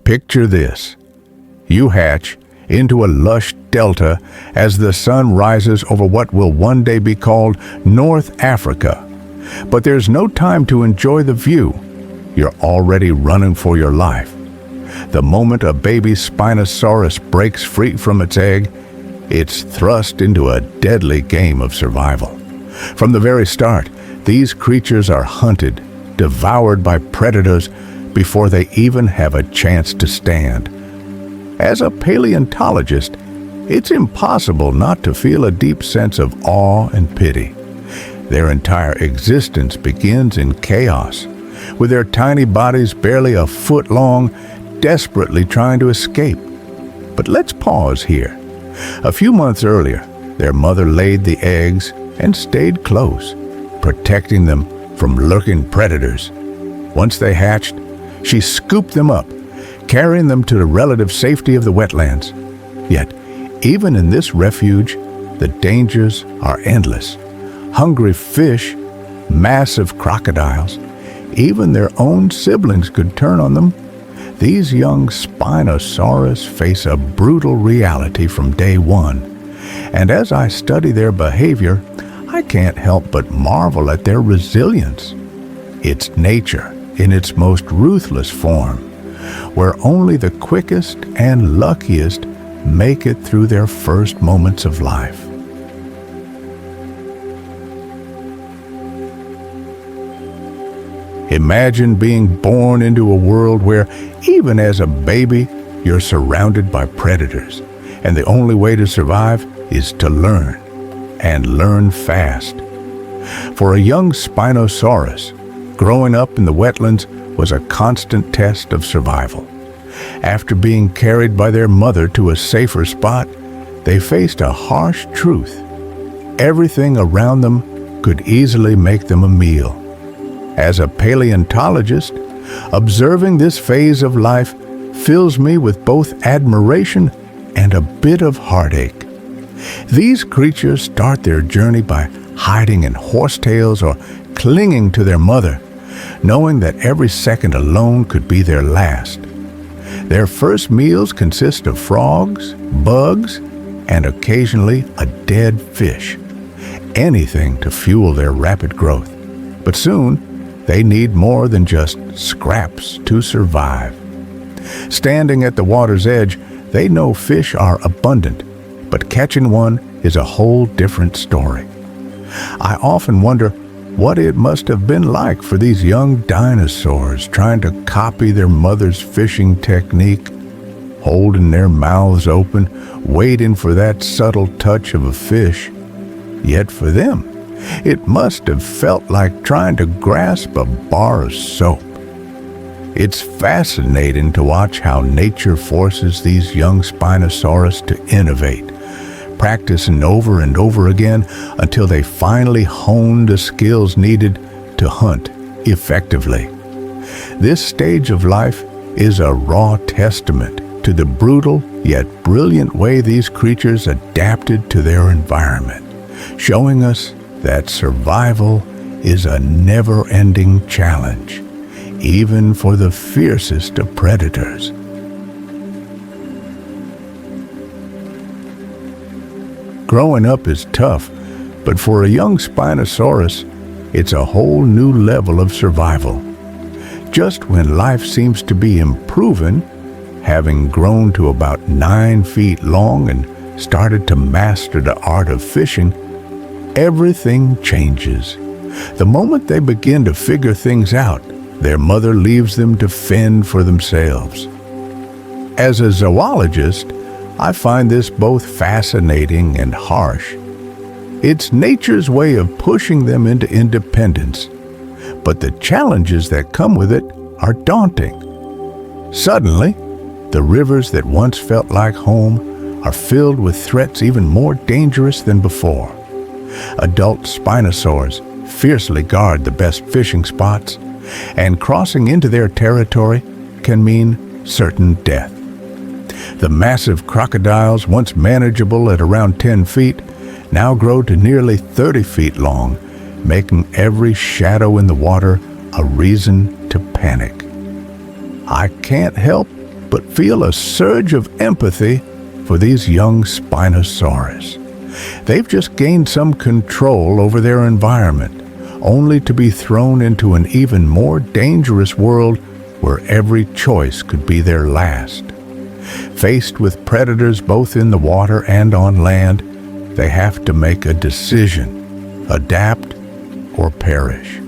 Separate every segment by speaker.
Speaker 1: Picture this. You hatch into a lush delta as the sun rises over what will one day be called North Africa. But there's no time to enjoy the view. You're already running for your life. The moment a baby Spinosaurus breaks free from its egg, it's thrust into a deadly game of survival. From the very start, these creatures are hunted, devoured by predators before they even have a chance to stand. As a paleontologist, it's impossible not to feel a deep sense of awe and pity. Their entire existence begins in chaos, with their tiny bodies barely a foot long, desperately trying to escape. But let's pause here. A few months earlier, their mother laid the eggs and stayed close, protecting them from lurking predators. Once they hatched, she scooped them up, carrying them to the relative safety of the wetlands. Yet, even in this refuge, the dangers are endless. Hungry fish, massive crocodiles, even their own siblings could turn on them. These young Spinosaurus face a brutal reality from day one. And as I study their behavior, I can't help but marvel at their resilience. It's nature in its most ruthless form, where only the quickest and luckiest make it through their first moments of life. Imagine being born into a world where, even as a baby, you're surrounded by predators, and the only way to survive is to learn, and learn fast. For a young Spinosaurus, growing up in the wetlands was a constant test of survival. After being carried by their mother to a safer spot, they faced a harsh truth. Everything around them could easily make them a meal. As a paleontologist, observing this phase of life fills me with both admiration and a bit of heartache. These creatures start their journey by hiding in horsetails or clinging to their mother, knowing that every second alone could be their last. Their first meals consist of frogs, bugs, and occasionally a dead fish, anything to fuel their rapid growth. But soon, they need more than just scraps to survive. Standing at the water's edge, they know fish are abundant, but catching one is a whole different story. I often wonder what it must have been like for these young dinosaurs trying to copy their mother's fishing technique, holding their mouths open, waiting for that subtle touch of a fish. Yet for them, it must have felt like trying to grasp a bar of soap. It's fascinating to watch how nature forces these young Spinosaurus to innovate, practicing over and over again until they finally hone the skills needed to hunt effectively. This stage of life is a raw testament to the brutal yet brilliant way these creatures adapted to their environment, showing us that survival is a never-ending challenge, even for the fiercest of predators. Growing up is tough, but for a young Spinosaurus, it's a whole new level of survival. Just when life seems to be improving, having grown to about 9 feet long and started to master the art of fishing, everything changes. The moment they begin to figure things out, their mother leaves them to fend for themselves. As a zoologist, I find this both fascinating and harsh. It's nature's way of pushing them into independence, but the challenges that come with it are daunting. Suddenly, the rivers that once felt like home are filled with threats even more dangerous than before. Adult Spinosaurs fiercely guard the best fishing spots, and crossing into their territory can mean certain death. The massive crocodiles, once manageable at around 10 feet, now grow to nearly 30 feet long, making every shadow in the water a reason to panic. I can't help but feel a surge of empathy for these young Spinosaurus. They've just gained some control over their environment, only to be thrown into an even more dangerous world where every choice could be their last. Faced with predators both in the water and on land, they have to make a decision: adapt or perish.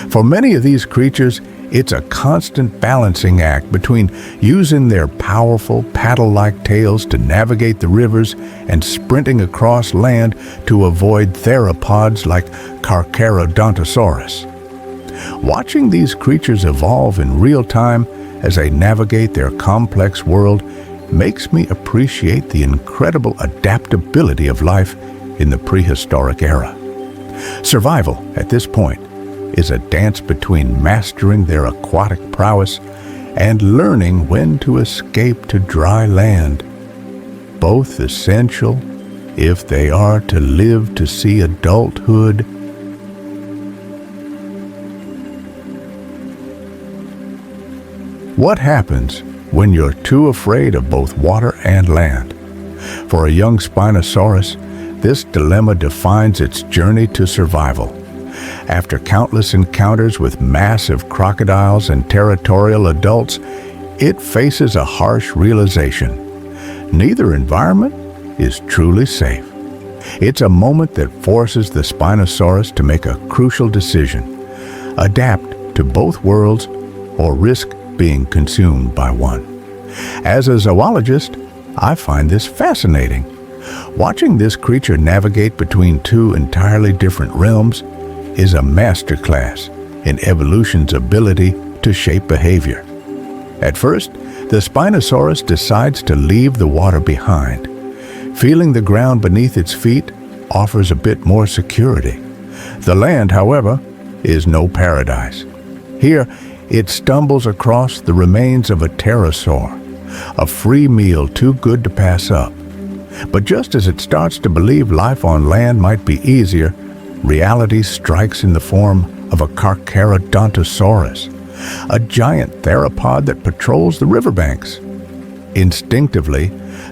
Speaker 1: For many of these creatures, it's a constant balancing act between using their powerful paddle-like tails to navigate the rivers and sprinting across land to avoid theropods like Carcharodontosaurus. Watching these creatures evolve in real time as they navigate their complex world makes me appreciate the incredible adaptability of life in the prehistoric era. Survival, at this point, is a dance between mastering their aquatic prowess and learning when to escape to dry land, both essential if they are to live to see adulthood. What happens when you're too afraid of both water and land? For a young Spinosaurus, this dilemma defines its journey to survival. After countless encounters with massive crocodiles and territorial adults, it faces a harsh realization: neither environment is truly safe. It's a moment that forces the Spinosaurus to make a crucial decision: adapt to both worlds or risk being consumed by one. As a zoologist, I find this fascinating. Watching this creature navigate between two entirely different realms is a masterclass in evolution's ability to shape behavior. At first, the Spinosaurus decides to leave the water behind. Feeling the ground beneath its feet offers a bit more security. The land, however, is no paradise. Here, it stumbles across the remains of a pterosaur, a free meal too good to pass up. But just as it starts to believe life on land might be easier, reality strikes in the form of a Carcharodontosaurus, a giant theropod that patrols the riverbanks. Instinctively,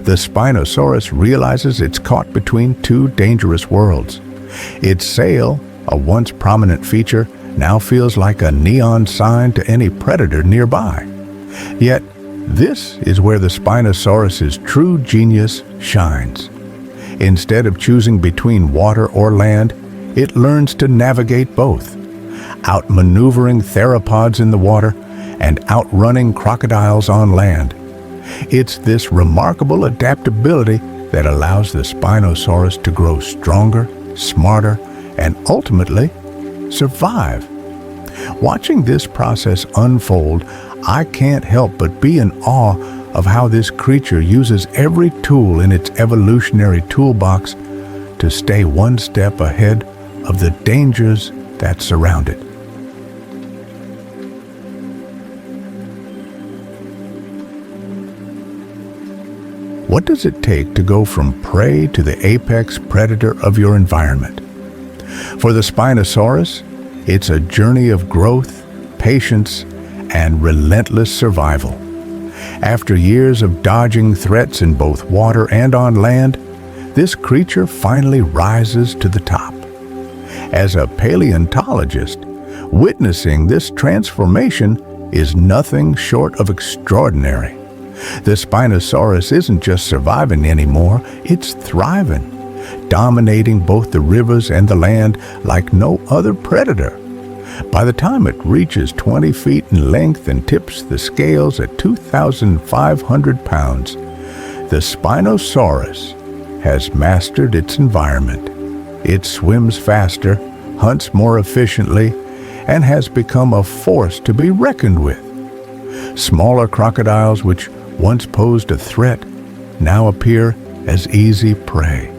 Speaker 1: the Spinosaurus realizes it's caught between two dangerous worlds. Its sail, a once prominent feature, now feels like a neon sign to any predator nearby. Yet, this is where the Spinosaurus's true genius shines. Instead of choosing between water or land, it learns to navigate both, outmaneuvering theropods in the water and outrunning crocodiles on land. It's this remarkable adaptability that allows the Spinosaurus to grow stronger, smarter, and ultimately survive. Watching this process unfold, I can't help but be in awe of how this creature uses every tool in its evolutionary toolbox to stay one step ahead of the dangers that surround it. What does it take to go from prey to the apex predator of your environment? For the Spinosaurus, it's a journey of growth, patience, and relentless survival. After years of dodging threats in both water and on land, this creature finally rises to the top. As a paleontologist, witnessing this transformation is nothing short of extraordinary. The Spinosaurus isn't just surviving anymore, it's thriving, dominating both the rivers and the land like no other predator. By the time it reaches 20 feet in length and tips the scales at 2,500 pounds, the Spinosaurus has mastered its environment. It swims faster, hunts more efficiently, and has become a force to be reckoned with. Smaller crocodiles, which once posed a threat, now appear as easy prey.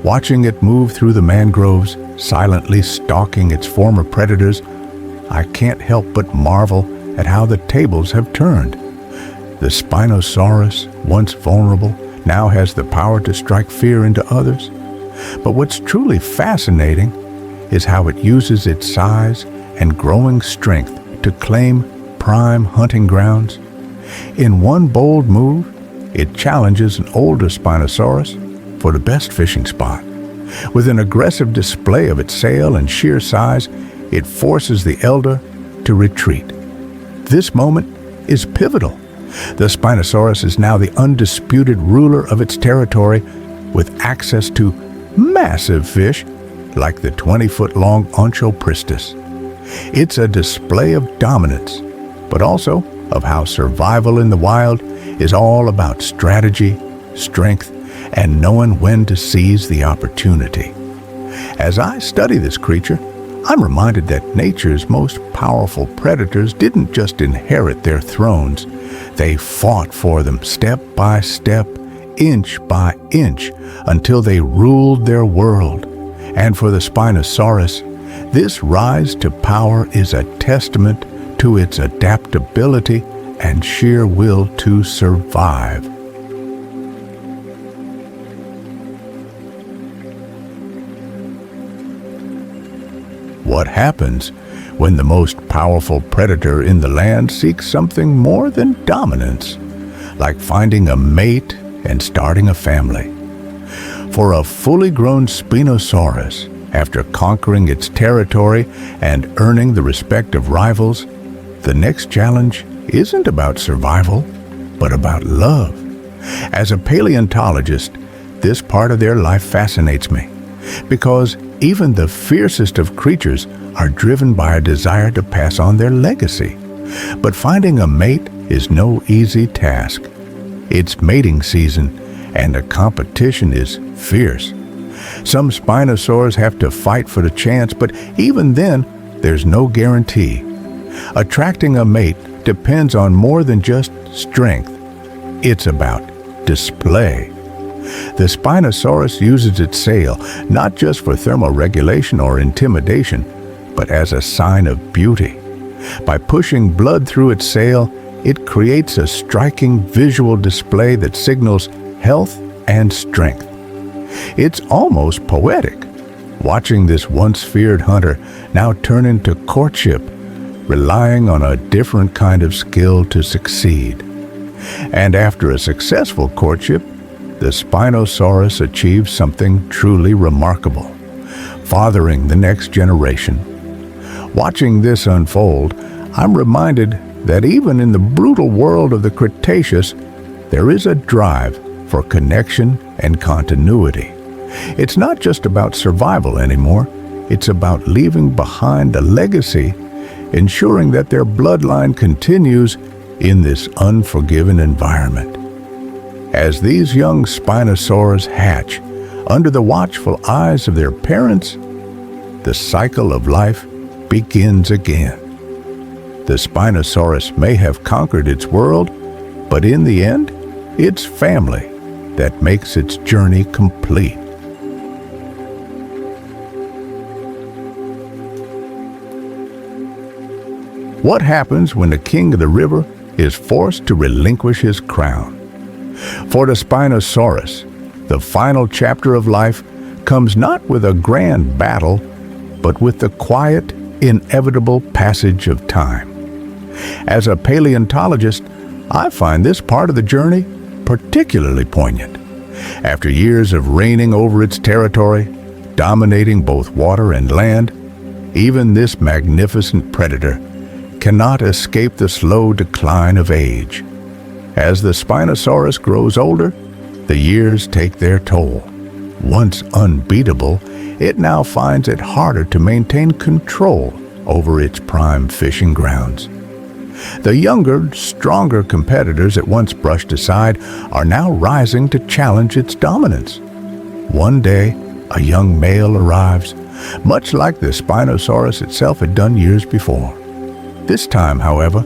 Speaker 1: Watching it move through the mangroves, silently stalking its former predators, I can't help but marvel at how the tables have turned. The Spinosaurus, once vulnerable, now has the power to strike fear into others. But what's truly fascinating is how it uses its size and growing strength to claim prime hunting grounds. In one bold move, it challenges an older Spinosaurus for the best fishing spot. With an aggressive display of its sail and sheer size, it forces the elder to retreat. This moment is pivotal. The Spinosaurus is now the undisputed ruler of its territory, with access to massive fish like the 20-foot-long Onchopristis. It's a display of dominance, but also of how survival in the wild is all about strategy, strength, and knowing when to seize the opportunity. As I study this creature, I'm reminded that nature's most powerful predators didn't just inherit their thrones. They fought for them step by step, inch by inch, until they ruled their world. And for the Spinosaurus, this rise to power is a testament to its adaptability and sheer will to survive. What happens when the most powerful predator in the land seeks something more than dominance, like finding a mate and starting a family? For a fully grown Spinosaurus, after conquering its territory and earning the respect of rivals, the next challenge isn't about survival, but about love. As a paleontologist, this part of their life fascinates me, because even the fiercest of creatures are driven by a desire to pass on their legacy. But finding a mate is no easy task. It's mating season, and the competition is fierce. Some Spinosaurs have to fight for the chance, but even then, there's no guarantee. Attracting a mate depends on more than just strength. It's about display. The Spinosaurus uses its sail not just for thermoregulation or intimidation, but as a sign of beauty. By pushing blood through its sail, it creates a striking visual display that signals health and strength. It's almost poetic, watching this once feared hunter now turn into courtship, relying on a different kind of skill to succeed. And after a successful courtship, the Spinosaurus achieves something truly remarkable, fathering the next generation. Watching this unfold, I'm reminded that even in the brutal world of the Cretaceous, there is a drive for connection and continuity. It's not just about survival anymore, it's about leaving behind a legacy, ensuring that their bloodline continues in this unforgiving environment. As these young Spinosaurs hatch under the watchful eyes of their parents, the cycle of life begins again. The Spinosaurus may have conquered its world, but in the end, it's family that makes its journey complete. What happens when the king of the river is forced to relinquish his crown? For the Spinosaurus, the final chapter of life comes not with a grand battle, but with the quiet, inevitable passage of time. As a paleontologist, I find this part of the journey particularly poignant. After years of reigning over its territory, dominating both water and land, even this magnificent predator cannot escape the slow decline of age. As the Spinosaurus grows older, the years take their toll. Once unbeatable, it now finds it harder to maintain control over its prime fishing grounds. The younger, stronger competitors it once brushed aside are now rising to challenge its dominance. One day, a young male arrives, much like the Spinosaurus itself had done years before. This time, however,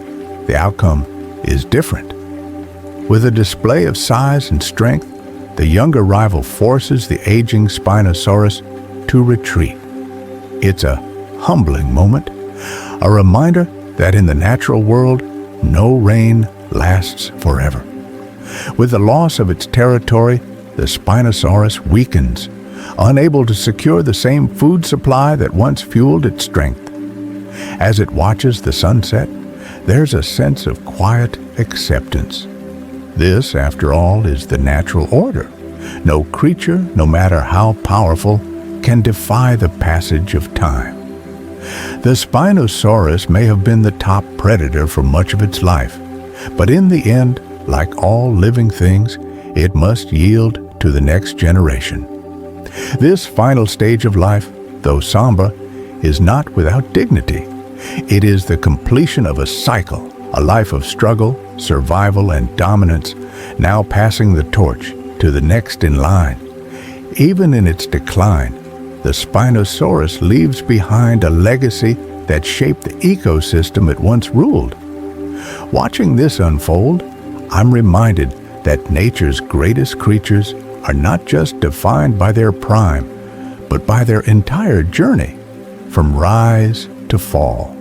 Speaker 1: the outcome is different. With a display of size and strength, the younger rival forces the aging Spinosaurus to retreat. It's a humbling moment, a reminder that in the natural world, no reign lasts forever. With the loss of its territory, the Spinosaurus weakens, unable to secure the same food supply that once fueled its strength. As it watches the sunset, there's a sense of quiet acceptance. This, after all, is the natural order. No creature, no matter how powerful, can defy the passage of time. The Spinosaurus may have been the top predator for much of its life, but in the end, like all living things, it must yield to the next generation. This final stage of life, though somber, is not without dignity. It is the completion of a cycle, a life of struggle, survival, and dominance, now passing the torch to the next in line. Even in its decline, the Spinosaurus leaves behind a legacy that shaped the ecosystem it once ruled. Watching this unfold, I'm reminded that nature's greatest creatures are not just defined by their prime, but by their entire journey, from rise to fall.